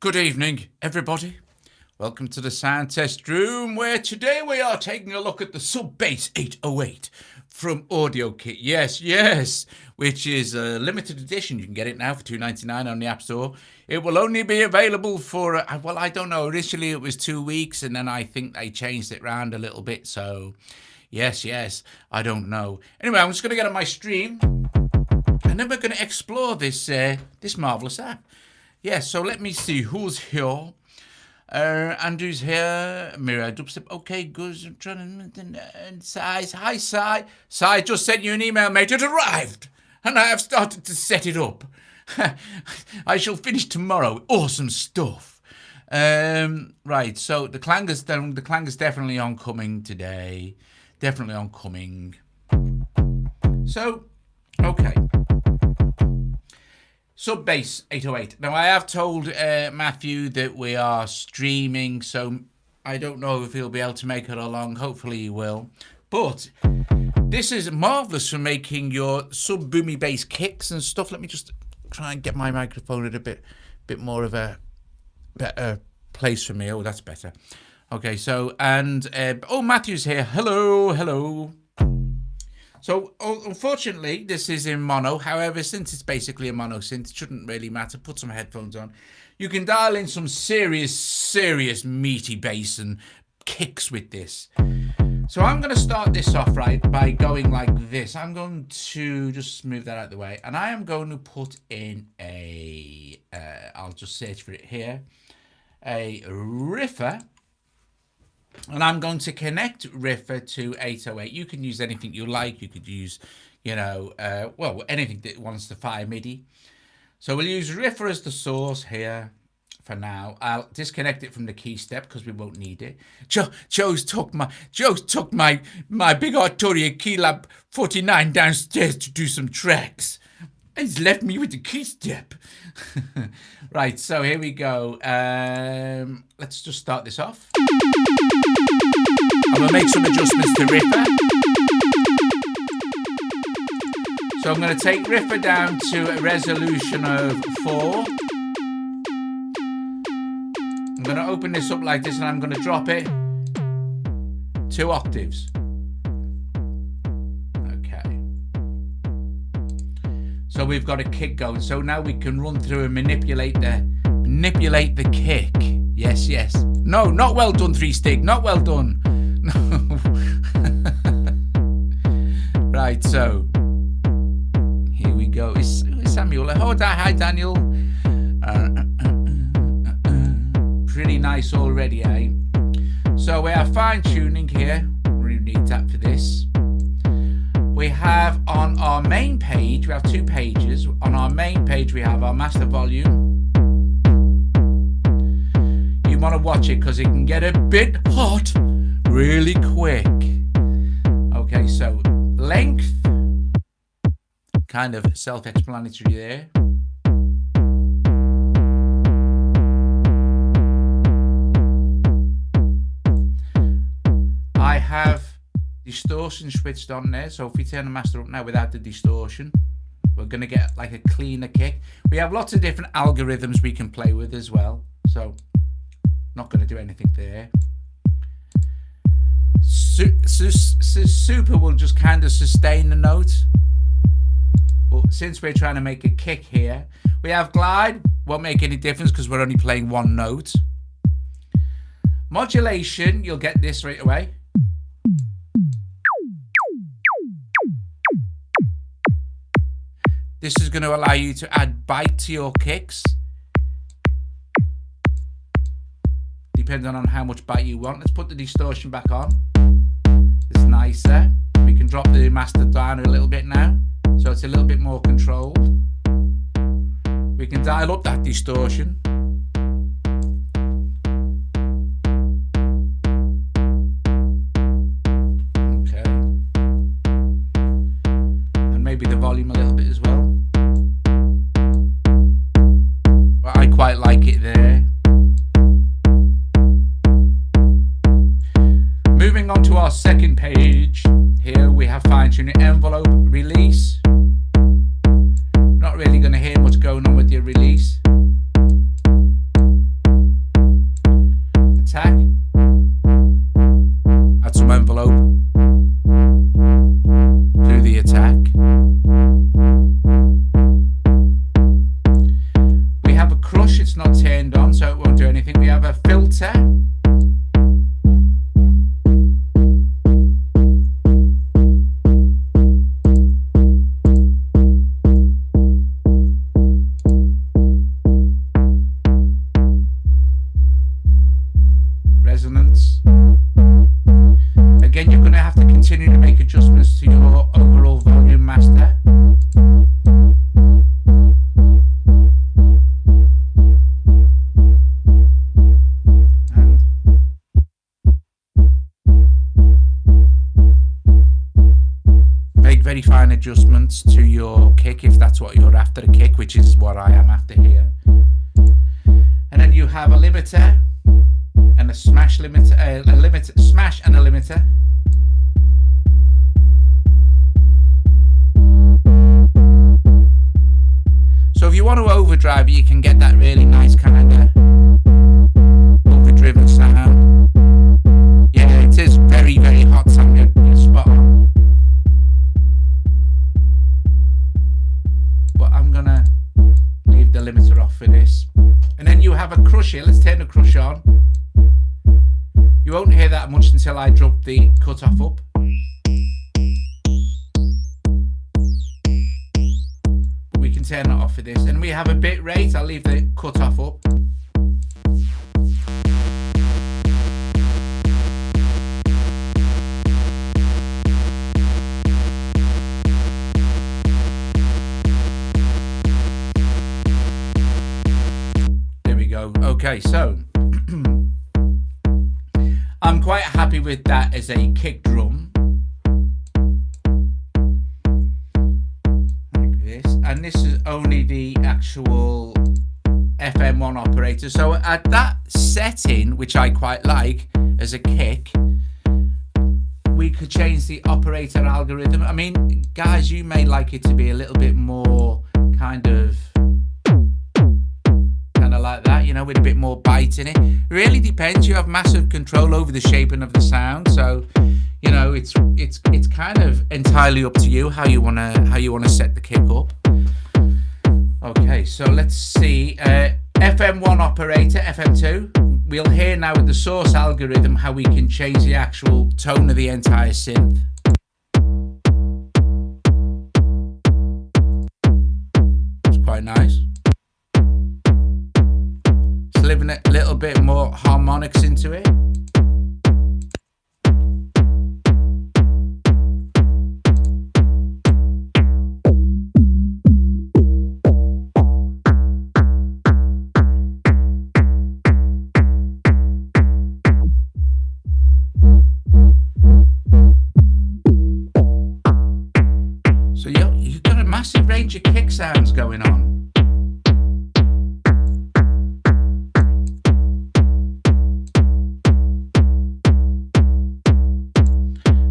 Good evening, everybody. Welcome to the sound test room, where today we are taking a look at the Sub Bass 808 from AudioKit. Yes, which is a limited edition. You can get it now for $2.99 on the App Store. It will only be available for, well, I don't know. Initially it was 2 weeks, and then I think they changed it around a little bit. So, yes, I don't know. Anyway, I'm just going to get on my stream, and then we're going to explore this marvelous app. Yes, so let me see who's here. Andrew's here. Mira Dubstep. Okay, good. I'm trying to. And Size. Hi, Sai. Sai just sent you an email, mate. It arrived, and I have started to set it up. I shall finish tomorrow. Awesome stuff. Right. So the clangers definitely oncoming today. Definitely oncoming. So, okay. Sub Bass 808. Now, I have told Matthew that we are streaming, so I don't know if he'll be able to make it along. Hopefully he will. But this is marvellous for making your sub-boomy bass kicks and stuff. Let me just try and get my microphone at a bit more of a better place for me. Oh, that's better. Okay, so, and, Matthew's here. Hello. So, unfortunately, this is in mono. However, since it's basically a mono synth, it shouldn't really matter. Put some headphones on. You can dial in some serious meaty bass and kicks with this. So I'm going to start this off, right, by going like this. I'm going to just move that out of the way. And I am going to put in I'll just search for it here, a riffer. And I'm going to connect Riffer to 808. You can use anything you like. You could use, anything that wants to fire MIDI. So we'll use Riffer as the source here for now. I'll disconnect it from the key step because we won't need it. Joe's took my big Arturia Keylab 49 downstairs to do some tracks. He's left me with the key step. Right, so here we go. Let's just start this off. I'm going to make some adjustments to Riffer. So I'm going to take Riffer down to a resolution of 4. I'm going to open this up like this, and I'm going to drop it 2 octaves. Okay. So we've got a kick going. So now we can run through and manipulate the kick. Yes. No, not well done, 3-stick. Not well done. No. Right, so here we go. Is Samuel? Oh, hi, Daniel. Pretty nice already, eh? So we are fine tuning here. We need that for this. We have on our main page, we have 2 pages. On our main page, we have our master volume. You want to watch it because it can get a bit hot really quick. Okay, so length, kind of self-explanatory there. I have distortion switched on there, so if we turn the master up now without the distortion, we're going to get like a cleaner kick. We have lots of different algorithms we can play with as well, so not going to do anything there. Super will just kind of sustain the note. But since we're trying to make a kick here, we have glide. Won't make any difference because we're only playing 1 note. Modulation, you'll get this right away. This is going to allow you to add bite to your kicks, depending on how much bite you want. Let's put the distortion back on. It's nicer. We can drop the master down a little bit now, so it's a little bit more controlled. We can dial up that distortion. Okay. And maybe the volume a little bit as well. But I quite like it there. Moving on to our second page, here we have fine-tuning envelope, release. Not really going to hear much going on with your release. crush, it's not turned on, so it won't do anything. We have a filter. Resonance. Again, you're going to have to continue to make adjustments to your overall volume master. And make very fine adjustments to your kick if that's what you're after, a kick, which is what I am after here. And then you have a limiter and a smash limiter, smash and a limiter. So if you want to overdrive it, you can get that really nice kind of overdriven sound. Yeah, it is very, very hot sound. You're spot on. But I'm gonna leave the limiter off for this. And then you have a crush here. Let's turn the crush on. You won't hear that much until I drop the cutoff up. But we can turn that off for this. And we have a bit rate. I'll leave the cutoff up. There we go. Okay, so I'm quite happy with that as a kick drum, like this, and this is only the actual FM1 operator. So at that setting, which I quite like as a kick, we could change the operator algorithm. I mean, guys, you may like it to be a little bit more kind of like that, you know, with a bit more bite in it. Really depends. You have massive control over the shaping of the sound, so you know it's kind of entirely up to you how you wanna set the kick up. Okay, so let's see. FM1 operator, FM2. We'll hear now with the source algorithm how we can change the actual tone of the entire synth. It's quite nice. Living a little bit more harmonics into it. So you've got a massive range of kick sounds going on.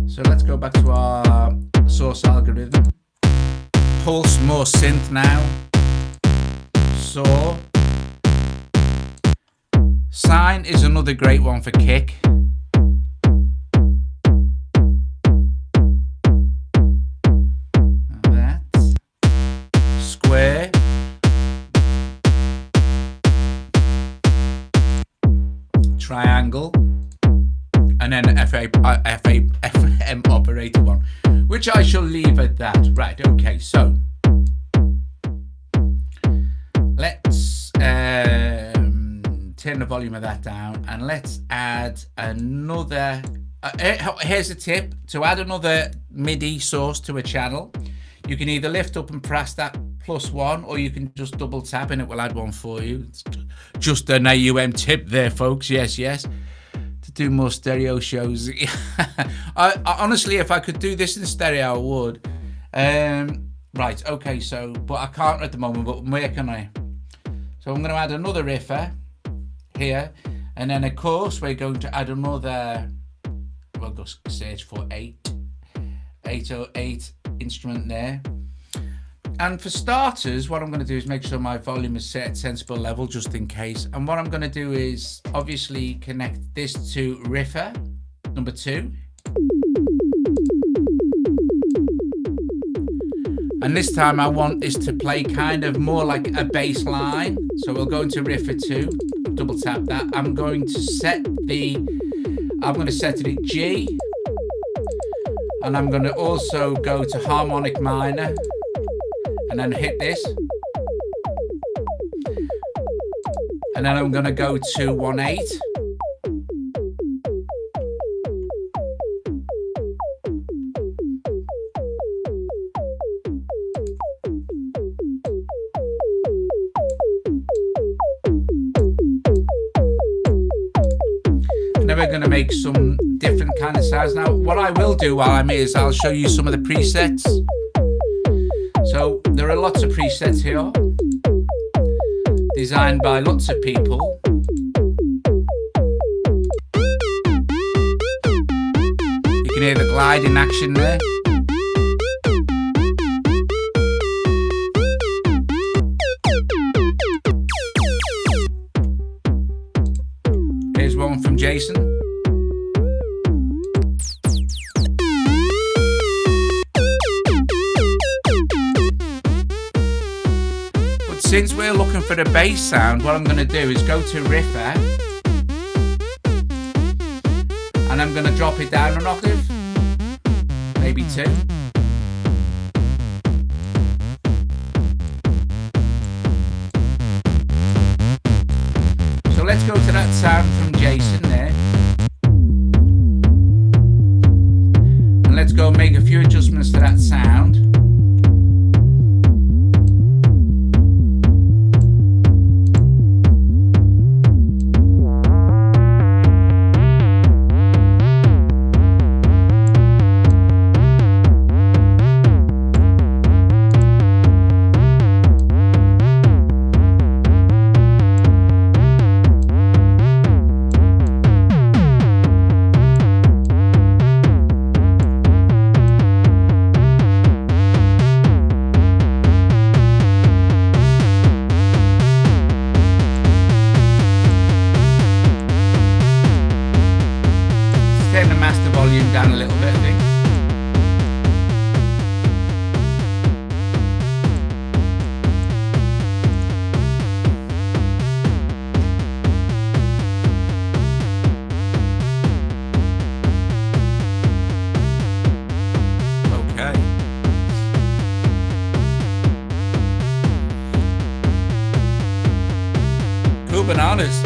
So let's go back to our source algorithm. Pulse, more synth now. Saw. Sine is another great one for kick. That. Square. Triangle. And then FM operator one, which I shall leave at that. Right, okay, so let's turn the volume of that down and let's add another. Here's a tip: to add another MIDI source to a channel, you can either lift up and press that +1, or you can just double tap and it will add one for you. It's just an AUM tip there, folks. Yes. Do more stereo shows. I honestly, if I could do this in stereo, I would. Right, okay, so but I can't at the moment, but where can I? So I'm going to add another riffer here, and then of course we're going to add another. We'll just search for 808 instrument there. And for starters, what I'm going to do is make sure my volume is set at sensible level, just in case. And what I'm going to do is obviously connect this to riffer number 2. And this time I want this to play kind of more like a bass line. So we'll go into Riffer 2, double tap that. I'm going to set it at G. And I'm going to also go to harmonic minor. And then hit this. And then I'm going to go to 1/8. Then we're going to make some different kind of sounds. Now, what I will do while I'm here is I'll show you some of the presets. So there are lots of presets here, designed by lots of people. You can hear the glide in action there. Here's one from Jason. But since we're looking for the bass sound, what I'm going to do is go to Riffer and I'm going to drop it down an octave, maybe 2. So let's go to that sound from Jason there. And let's go make a few adjustments to that sound. Down a little bit, I think. Okay. Cool bananas.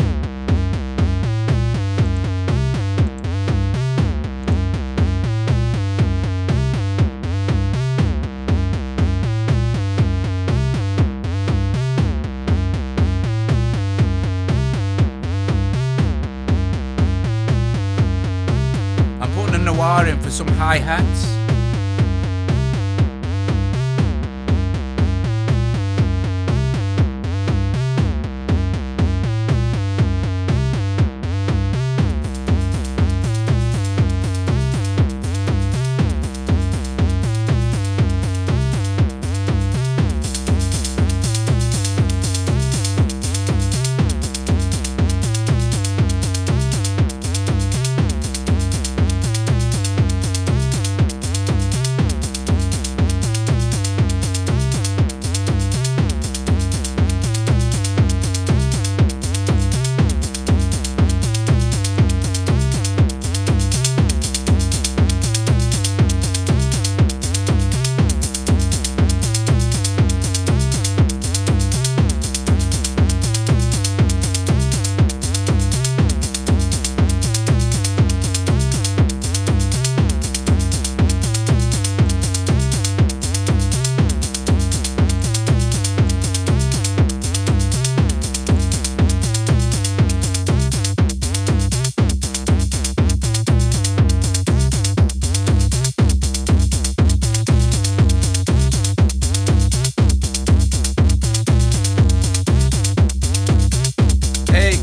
In for some hi-hats.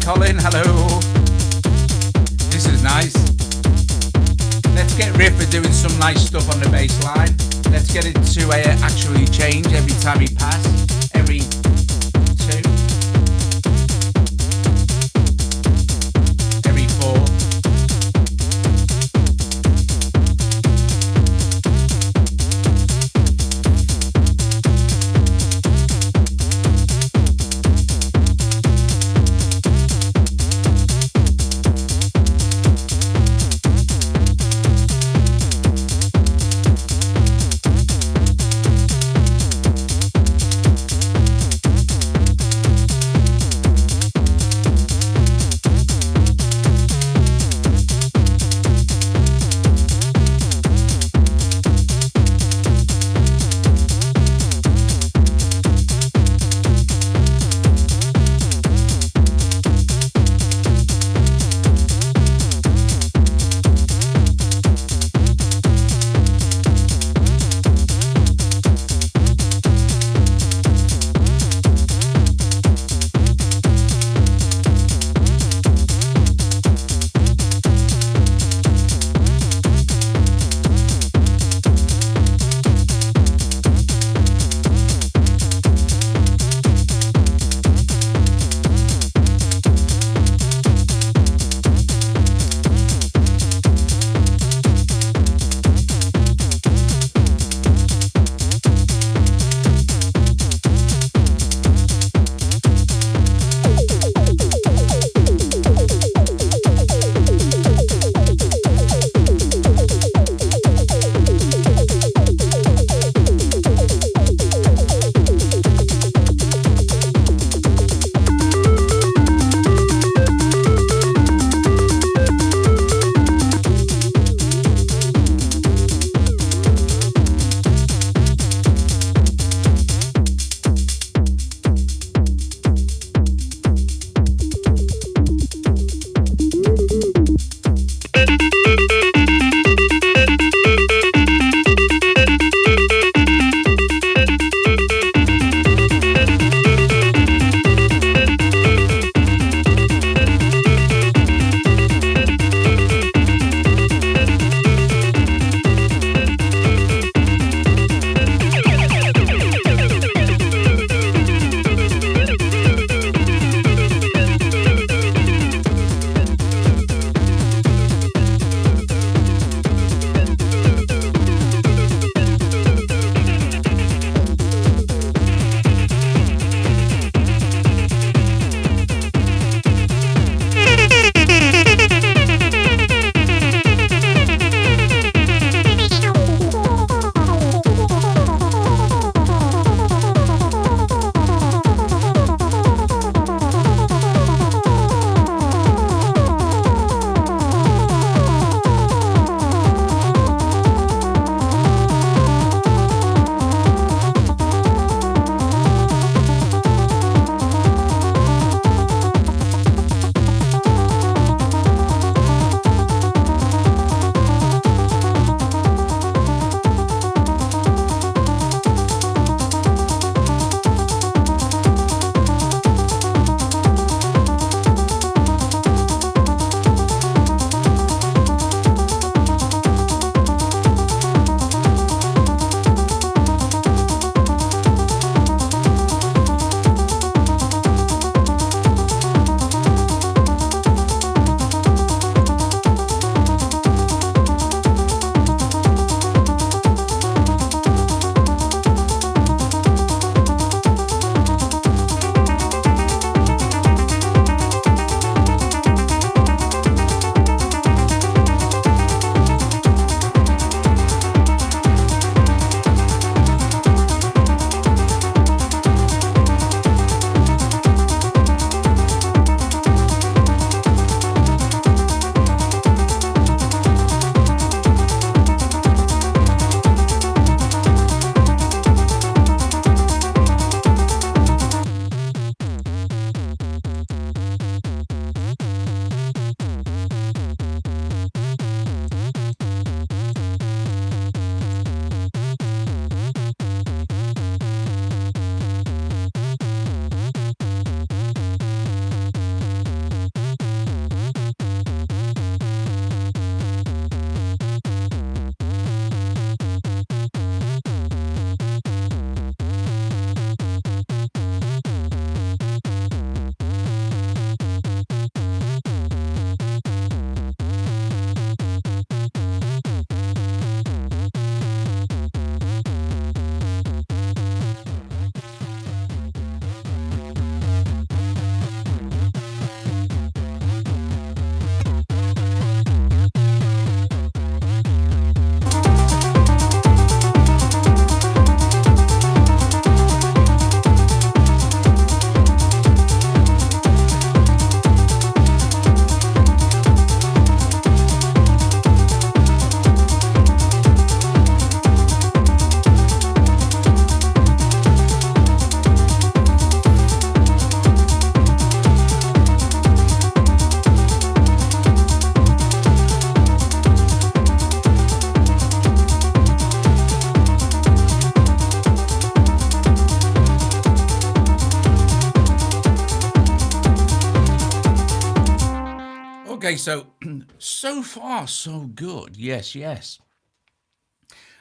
Colin, hello. This is nice. Let's get Riffer doing some nice stuff on the bass line. Let's get it to actually change every time he pass. Every 2. Every 4. Okay, so far so good. Yes, yes.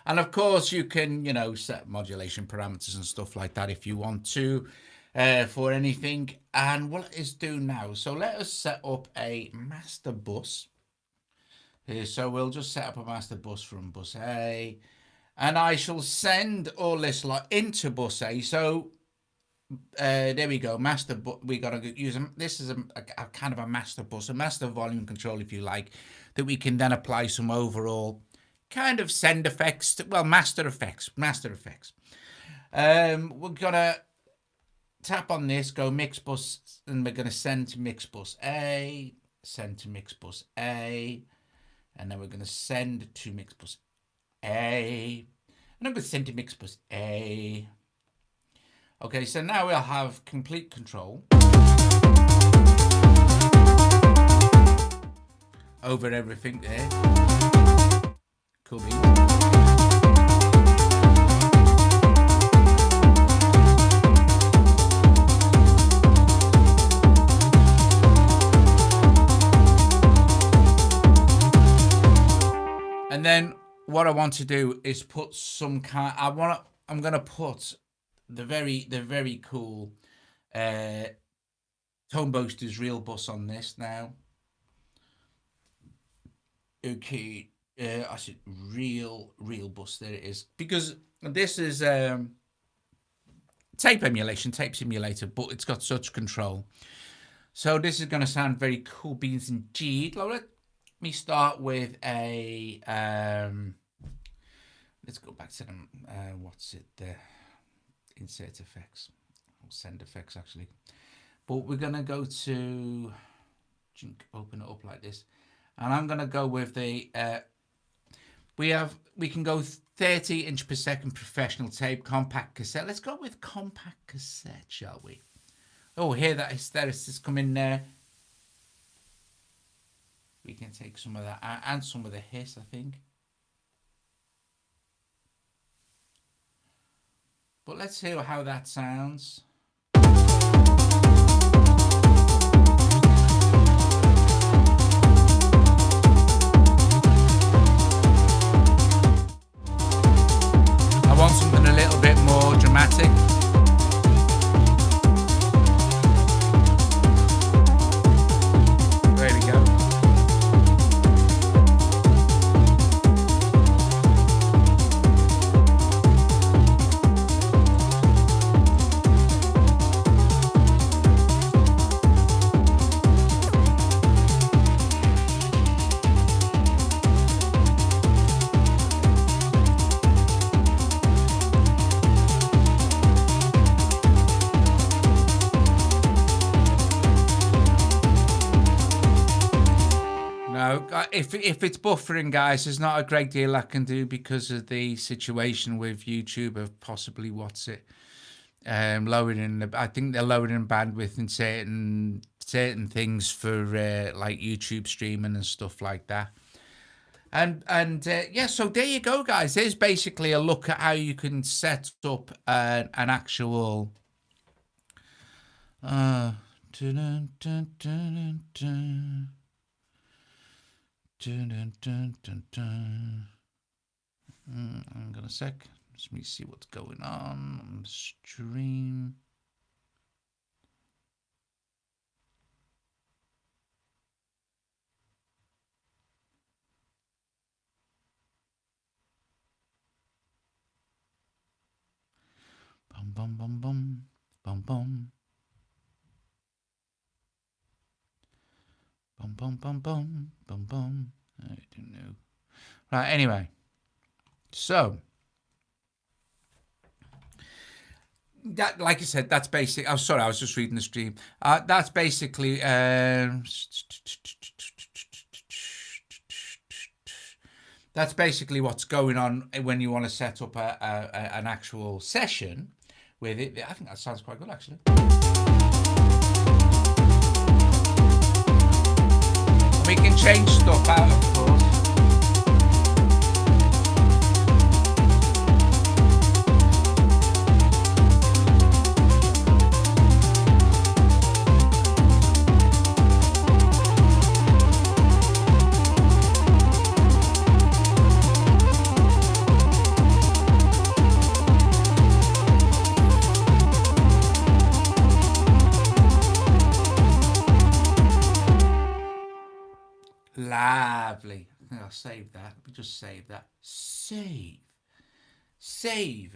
And of course, you can, set modulation parameters and stuff like that if you want to for anything. And what let us do now? So let us set up a master bus. So we'll just set up a master bus from bus A. And I shall send all this lot into bus A. So there we go. Master bus. We got to use them. This is a kind of a master bus, a master volume control, if you like, that we can then apply some overall kind of send effects. Well, master effects. We're gonna tap on this, go mix bus, and we're gonna send to mix bus A, send to mix bus A, and then we're gonna send to mix bus A, and I'm gonna send to mix bus A. Okay, so now we'll have complete control over everything there. Cool beans. And then what I want to do is put some kind. I'm gonna put the very cool Tone Boasters real bus on this now. Okay, I said real bus. There it is, because this is tape emulation, tape simulator, but it's got such control. So this is going to sound very cool beans indeed. Let me start with a let's go back to them. What's it there? Insert effects or send effects actually, but we're gonna go to open it up like this, and I'm gonna go with the we can go 30 inch per second professional tape compact cassette. Let's go with compact cassette, shall we? Oh, hear that hysteresis come in there. We can take some of that and some of the hiss, I think. But let's hear how that sounds. I want something a little bit more dramatic. There we go. If it's buffering, guys, there's not a great deal I can do because of the situation with YouTube of possibly lowering the. I think they're lowering bandwidth in certain things for like YouTube streaming and stuff like that. And yeah, so there you go, guys. There's basically a look at how you can set up an actual. Hang on a sec. Let me see what's going on the stream. Bum bum bum bum bum bum. Bum bum bum bum bum bum. I don't know. Right. Anyway, so that, like I said, that's basic. Oh, sorry, I was just reading the stream. That's basically. That's basically what's going on when you want to set up an actual session with it. I think that sounds quite good, actually. We can change stuff out, of course. Lovely. I think I'll save that. Let me just save that. Save,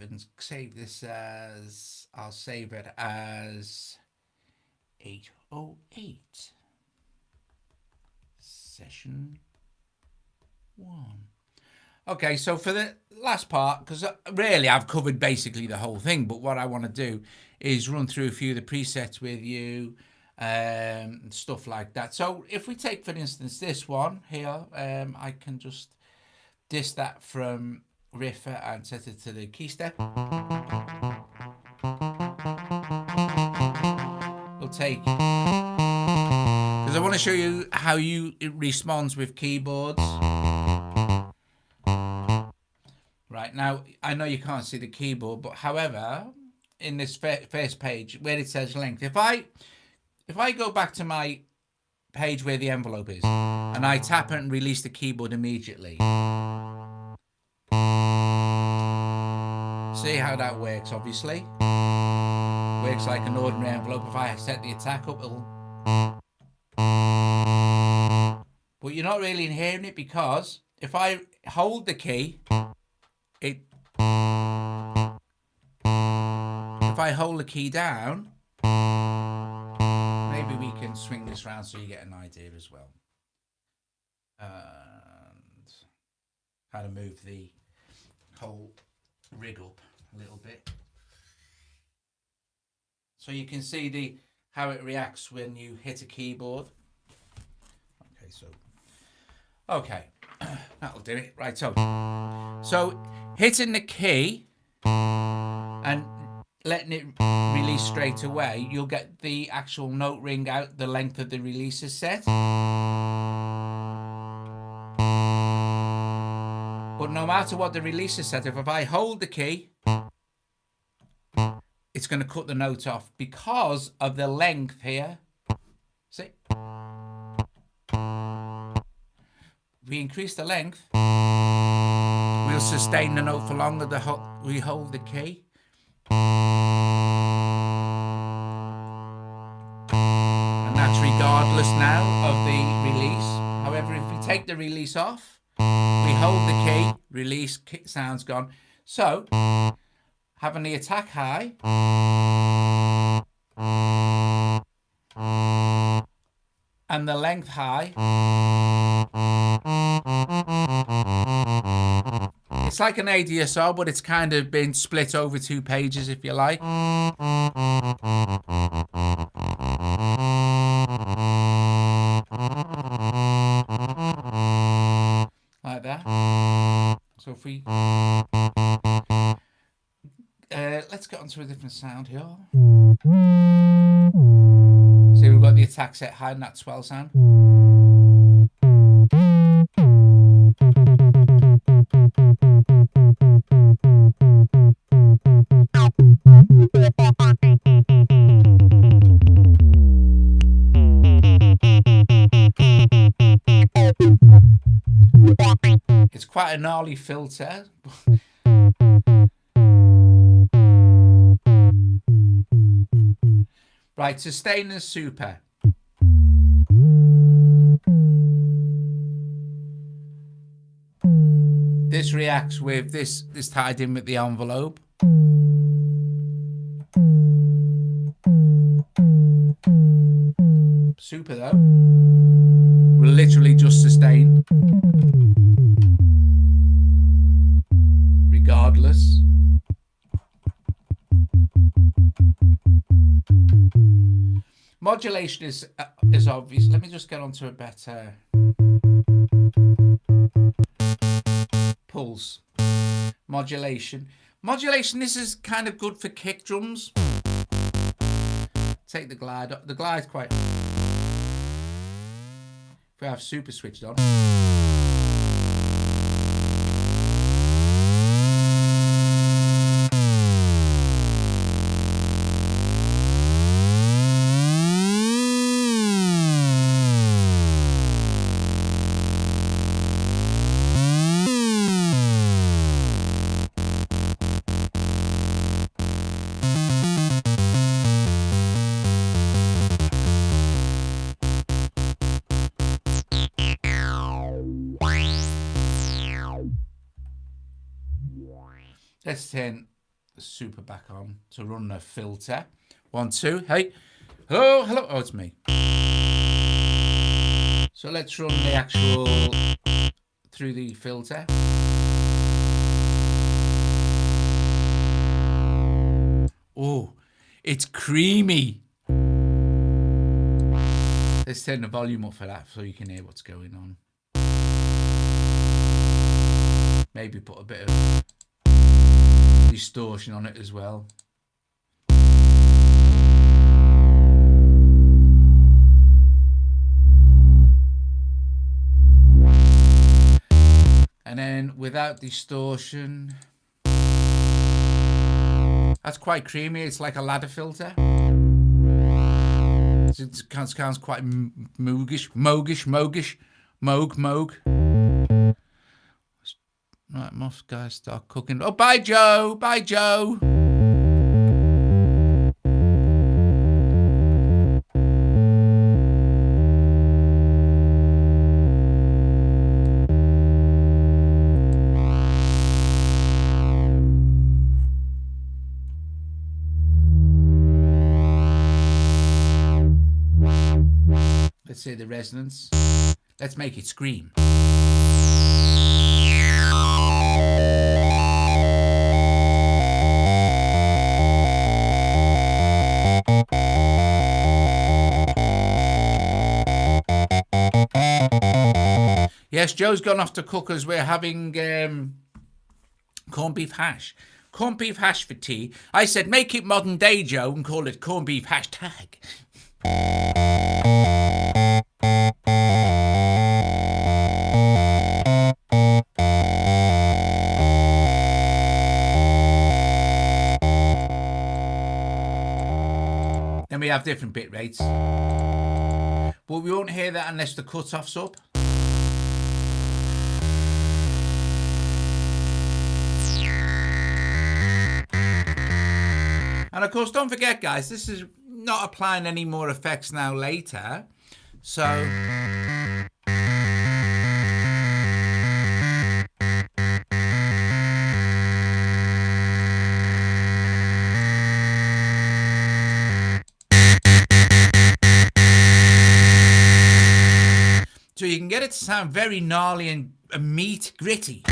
and save this as, I'll save it as 808 session 1. Okay, so for the last part, because really I've covered basically the whole thing, but what I want to do is run through a few of the presets with you, stuff like that. So if we take, for instance, this one here, I can just diss that from Riffer and set it to the key step. We'll take, because I want to show you how it responds with keyboards. Right, now, I know you can't see the keyboard, but however, in this first page where it says length, if I go back to my page where the envelope is, and I tap it and release the keyboard immediately, see how that works, obviously. Works like an ordinary envelope. If I set the attack up, it'll... But you're not really hearing it, because if I hold the key, if I hold the key down, maybe we can swing this around so you get an idea as well. And kind of move the whole rig up a little bit, so you can see how it reacts when you hit a keyboard. Okay, that'll do it. Right, so hitting the key and letting it release straight away, you'll get the actual note ring out the length of the release is set. But no matter what the release is set, if I hold the key, it's going to cut the note off because of the length here. See? We increase the length, we'll sustain the note for longer. We hold the key. And that's regardless now of the release. However, if we take the release off, we hold the key, release, sound's gone. So, having the attack high, and the length high, it's like an ADSR, but it's kind of been split over 2 pages, if you like. Like that. So if we... let's get onto a different sound here. See, we've got the attack set high and that swell sound. It's quite a gnarly filter. Right, sustain and super. This reacts with this tied in with the envelope. Super though, will literally just sustain regardless. Modulation is obvious. Let me just get onto a better pulse. Modulation. This is kind of good for kick drums. Take the glide. The glide's quite... If we have super switched on. Let's turn the super back on to run the filter. 1, 2. Hey. Hello, hello. Oh, it's me. So let's run the actual through the filter. Oh, it's creamy. Let's turn the volume up for that so you can hear what's going on. Maybe put a bit of distortion on it as well. And then without distortion, that's quite creamy. It's like a ladder filter. It sounds quite mogish. Right, most guys start cooking. Oh, bye, Joe. Bye, Joe. Let's say the resonance. Let's make it scream. Yes, Joe's gone off to cook as we're having corned beef hash. Corned beef hash for tea. I said make it modern day, Joe, and call it corned beef hashtag. Then we have different bit rates. But we won't hear that unless the cut-off's up. And of course, don't forget, guys, this is not applying any more effects now later. So you can get it to sound very gnarly and meat gritty.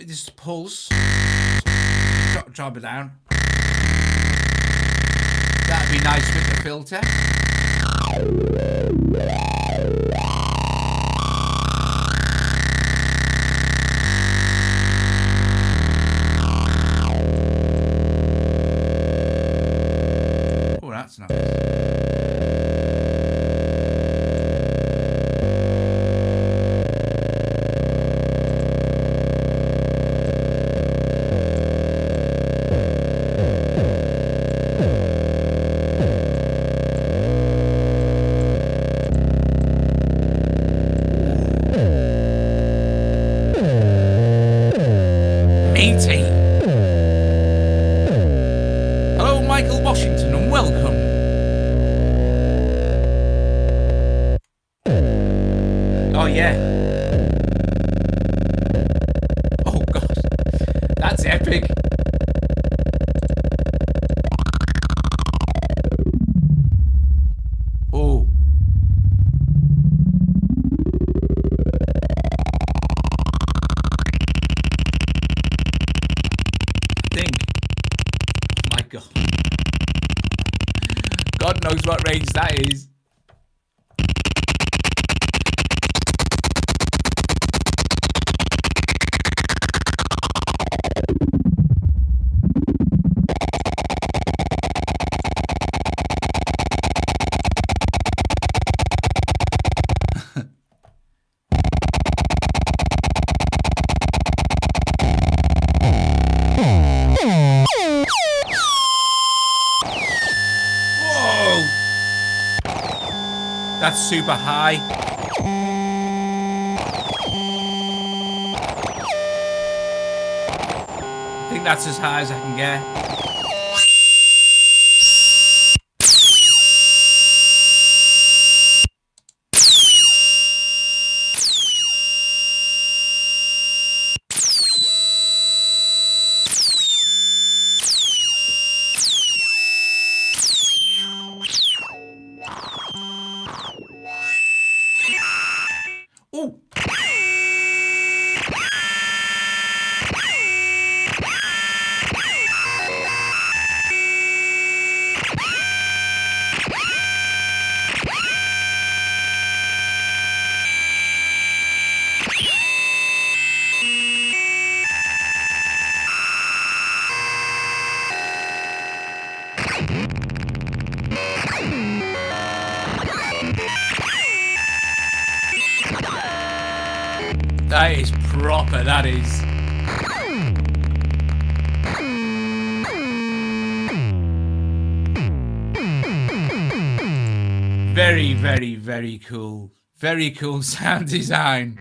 Just pulse. Drop it down. That'd be nice with the filter. Oh, that's nice. Hello, Michael Washington, and welcome. Oh, yeah. Oh, God. That's epic. Oh. God knows what range that is. That's super high. I think that's as high as I can get. That is proper, that is. Very, very, very cool. Very cool sound design.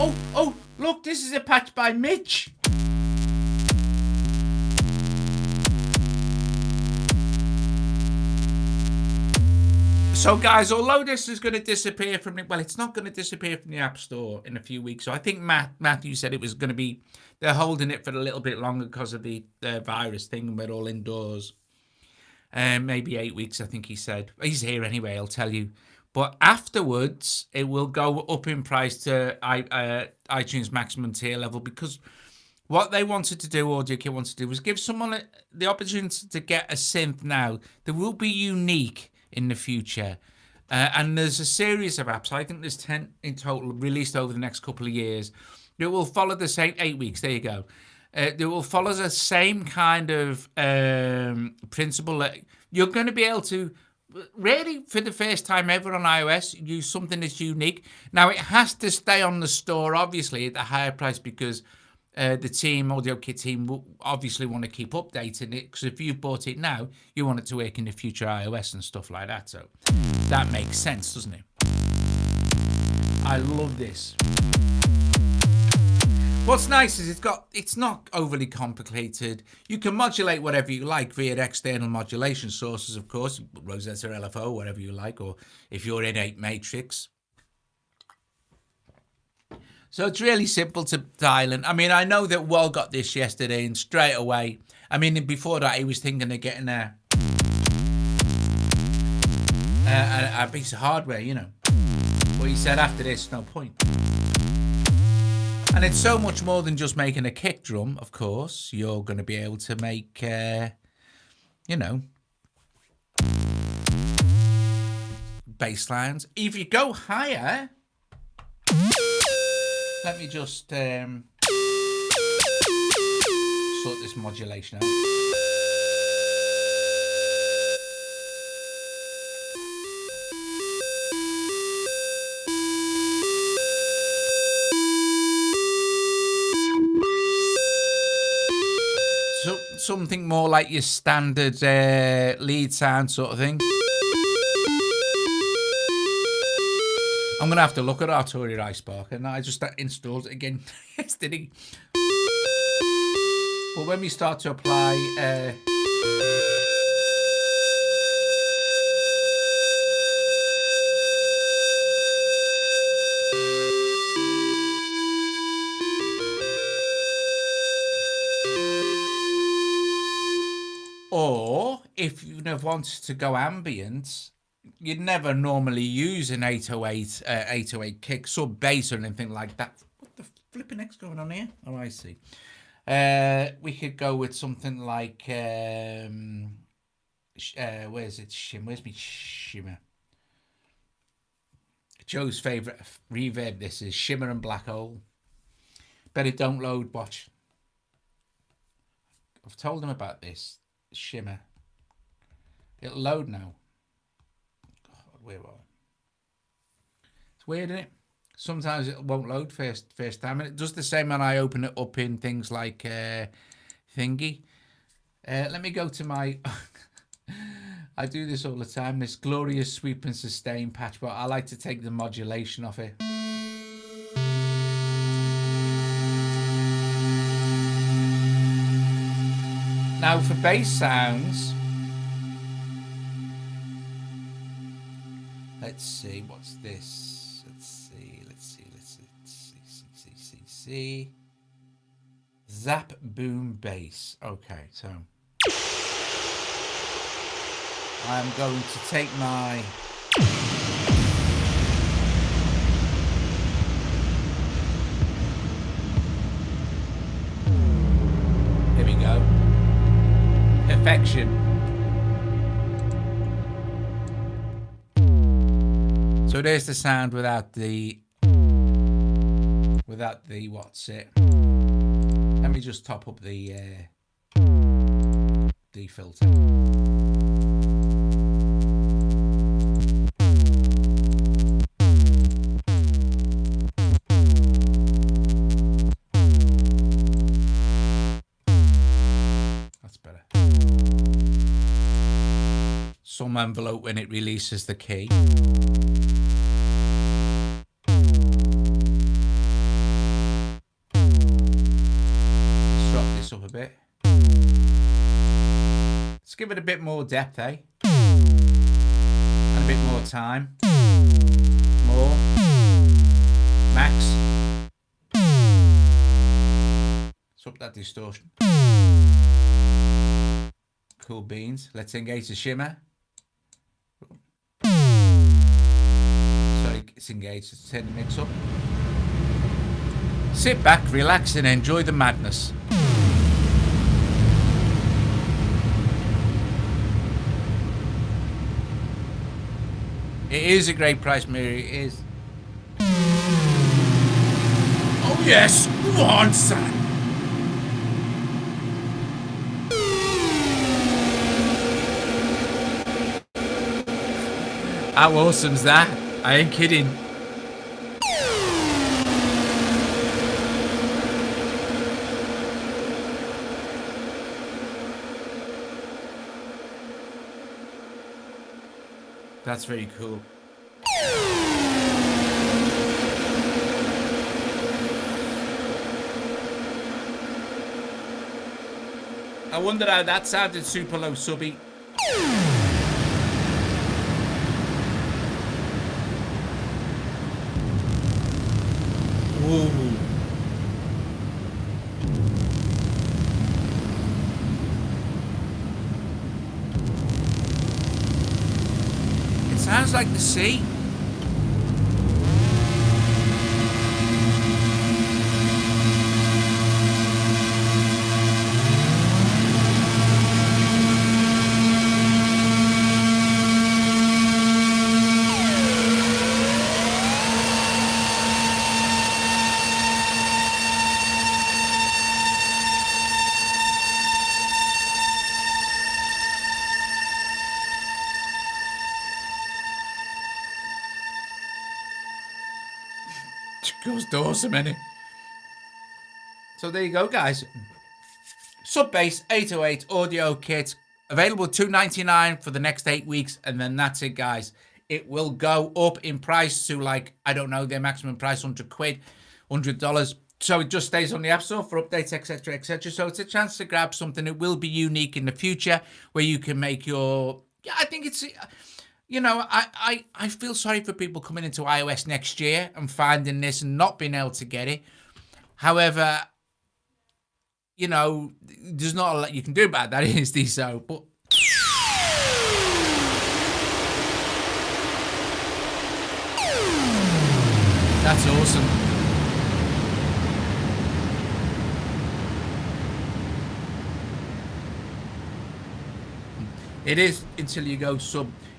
Oh, look, this is a patch by Mitch. So, guys, although this is going to disappear from the... Well, it's not going to disappear from the App Store in a few weeks. So I think Matthew said it was going to be... They're holding it for a little bit longer because of the virus thing, and we're all indoors. Maybe 8 weeks, I think he said. He's here anyway, I'll tell you. But afterwards, it will go up in price to iTunes maximum tier level, because what they wanted to do, AudioKit wanted to do, was give someone the opportunity to get a synth now that will be unique in the future. And there's a series of apps, I think there's 10 in total, released over the next couple of years. It will follow the same 8 weeks, there you go. They will follow the same kind of principle. You're going to be able to, really, for the first time ever on iOS, use something that's unique. Now, it has to stay on the store, obviously, at the higher price, because the team, AudioKit team, will obviously want to keep updating it, because if you've bought it now, you want it to work in the future iOS and stuff like that. So that makes sense, doesn't it? I love this. What's nice is it's not overly complicated. You can modulate whatever you like via external modulation sources, of course, Rosetta LFO, whatever you like, or if you're in 8 Matrix. So it's really simple to dial in. I mean, I know that Will got this yesterday, and straight away, I mean, before that, he was thinking of getting a piece of hardware, you know. But he said after this, no point. And it's so much more than just making a kick drum, of course. You're going to be able to make, you know, bass lines. If you go higher, let me just sort this modulation out. So, something more like your standard lead sound sort of thing. I'm going to have to look at Arturia Icebark, and I just installed it again yesterday. But when we start to apply... or if you want to go ambient, you'd never normally use an 808 kick, sub bass or anything like that. What the flipping heck's going on here? Oh, I see. We could go with something like where's it? Where's me shimmer? Joe's favourite reverb. This is Shimmer and Black Hole. Bet it don't load. Watch. I've told him about this. Shimmer. It'll load now. God, where are we? It's weird, isn't it? Sometimes it won't load first time, and it does the same when I open it up in things like thingy. Let me go to my... I do this all the time, this glorious sweep and sustain patch, but I like to take the modulation off it. Now for bass sounds, let's see, what's this? Let's see. Zap Boom Bass. Okay, so I'm going to take my here we go. Perfection. So there's the sound without the what's it. Let me just top up the filter. That's better. Some envelope when it releases the key. Up a bit. Let's give it a bit more depth, eh? And a bit more time. More. Max. Let's up that distortion. Cool beans. Let's engage the shimmer. Sorry, it's engaged. Let's turn the mix up. Sit back, relax, and enjoy the madness. It is a great price, Mary. It is. Oh yes, go on, son. How awesome's that? I ain't kidding. That's very cool. I wonder how that sounded super low subby. Ooh. Sounds like the sea. Goes awesome, innit? So there you go, guys. Sub Bass 808 audio kit, available $2.99 for the next 8 weeks, and then that's it, guys. It will go up in price to, like, I don't know, their maximum price, £100, $100. So it just stays on the App Store for updates, etc., etc. So it's a chance to grab something. It will be unique in the future, where you can make your. Yeah, I think it's. You know, I feel sorry for people coming into iOS next year and finding this and not being able to get it. However, you know, there's not a lot you can do about that, is there? So, but that's awesome. It is until you go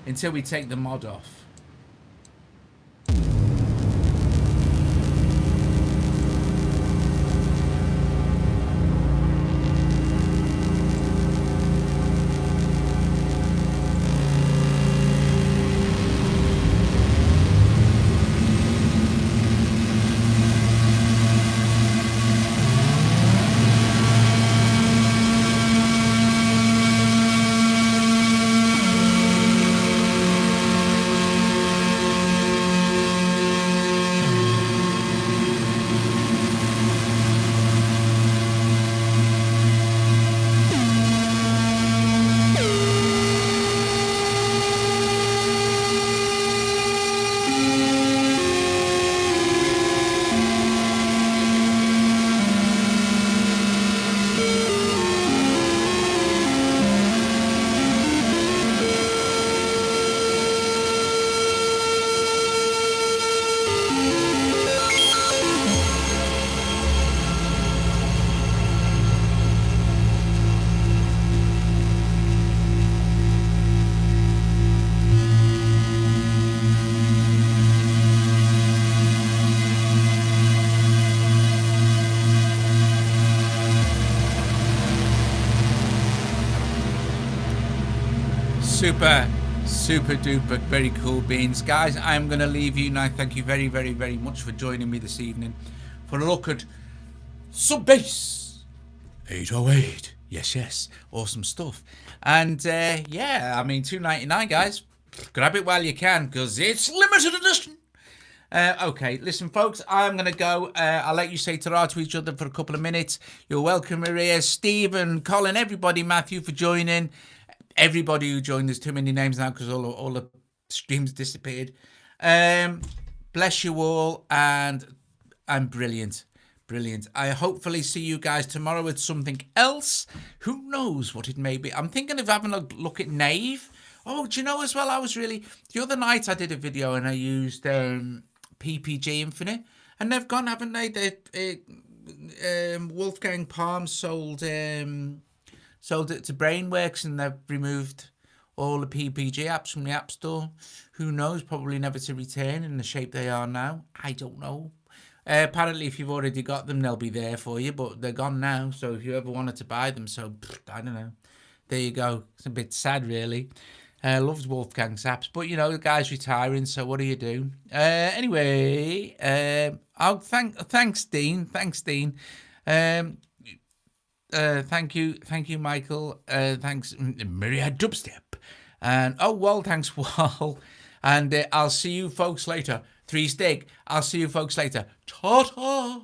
until we take the mod off. Super duper, very cool beans. Guys, I'm going to leave you now. Thank you very, very, very much for joining me this evening for a look at Sub Bass 808. Yes, awesome stuff. And yeah, I mean, $2.99, guys. Grab it while you can, because it's limited edition. Okay, listen, folks, I'm going to go. I'll let you say ta-ra to each other for a couple of minutes. You're welcome, Maria, Stephen, Colin, everybody, Matthew, for joining. Everybody who joined, there's too many names now because all the streams disappeared. Bless you all, and I'm brilliant. I hopefully see you guys tomorrow with something else. Who knows what it may be? I'm thinking of having a look at Nave. Oh, do you know as well, the other night I did a video and I used PPG Infinite, and they've gone, haven't they? Wolfgang Palm sold it to Brainworks, and they've removed all the PPG apps from the App Store. Who knows? Probably never to return in the shape they are now. I don't know. Apparently, if you've already got them, they'll be there for you, but they're gone now. So if you ever wanted to buy them, I don't know. There you go. It's a bit sad, really. Loves Wolfgang's apps, but you know the guy's retiring, so what do you do? Anyway, thanks, Dean. Thank you, Michael. Thanks, Myriad Dubstep. And thanks, Wall. And I'll see you folks later. 3 Stig. I'll see you folks later. Ta-ta.